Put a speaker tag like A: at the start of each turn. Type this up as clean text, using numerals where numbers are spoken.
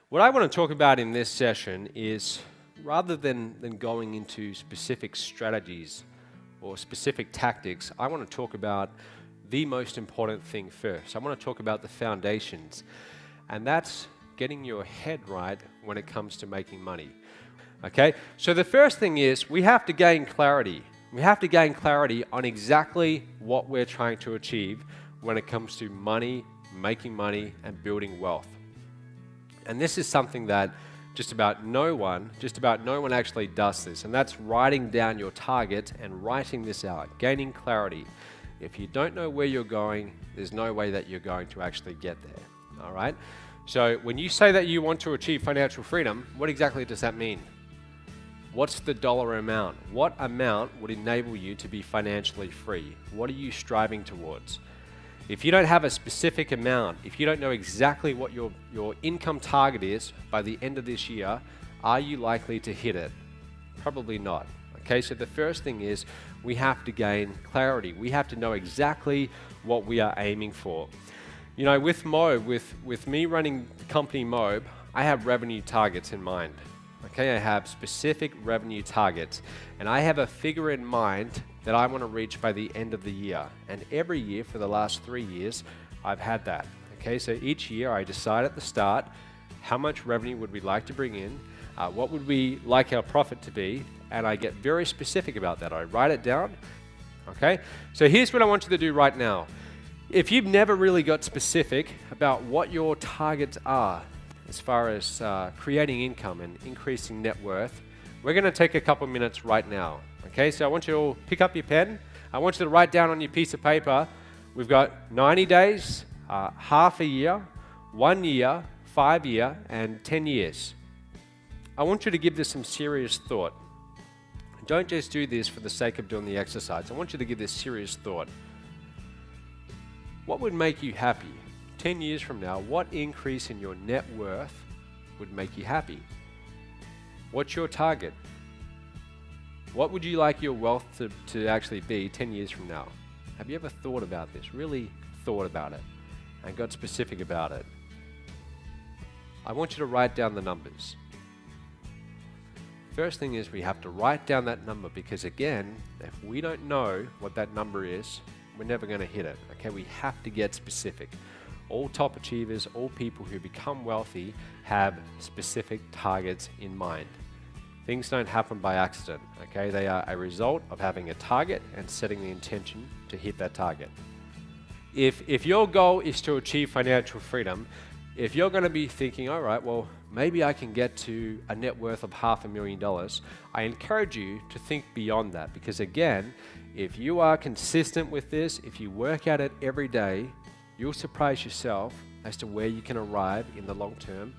A: What I want to talk about in this session is, rather than going into specific strategies or specific tactics, I want to talk about the most important thing first. I want to talk about the foundations, and that's getting your head right when it comes to making money. Okay, so the first thing is we have to gain clarity. We have to gain clarity on exactly what we're trying to achieve when it comes to money, making money, and building wealth. And this is something that just about no one actually does this, and that's writing down your target and writing this out, gaining clarity. If you don't know where you're going, there's no way that you're going to actually get there, all right? So when you say that you want to achieve financial freedom, what exactly does that mean? What's the dollar amount? What amount would enable you to be financially free? What are you striving towards? If you don't have a specific amount, if you don't know exactly what your income target is by the end of this year, are you likely to hit it? Probably not. Okay, so the first thing is we have to gain clarity. We have to know exactly what we are aiming for. You know, with Mobe, with me running the company Mobe, I have revenue targets in mind. Okay, I have specific revenue targets, and I have a figure in mind that I want to reach by the end of the year. And every year for the last 3 years, I've had that. Okay, so each year I decide at the start how much revenue would we like to bring in, what would we like our profit to be, and I get very specific about that. I write it down. Okay, so here's what I want you to do right now. If you've never really got specific about what your targets are as far as creating income and increasing net worth, we're going to take a couple minutes right now. Okay, so I want you to all pick up your pen. I want you to write down on your piece of paper. We've got 90 days, half a year, 1 year, 5 year, and 10 years. I want you to give this some serious thought. Don't just do this for the sake of doing the exercise. I want you to give this serious thought. What would make you happy? 10 years from now, what increase in your net worth would make you happy? What's your target? What would you like your wealth to actually be 10 years from now? Have you ever thought about this? Really thought about it and got specific about it? I want you to write down the numbers. First thing is we have to write down that number, because again, if we don't know what that number is, we're never going to hit it. Okay, we have to get specific. All top achievers, all people who become wealthy have specific targets in mind. Things don't happen by accident, okay? They are a result of having a target and setting the intention to hit that target. If your goal is to achieve financial freedom, if you're going to be thinking, all right, well, maybe I can get to a net worth of $500,000, I encourage you to think beyond that, because again, if you are consistent with this, if you work at it every day, you'll surprise yourself as to where you can arrive in the long term.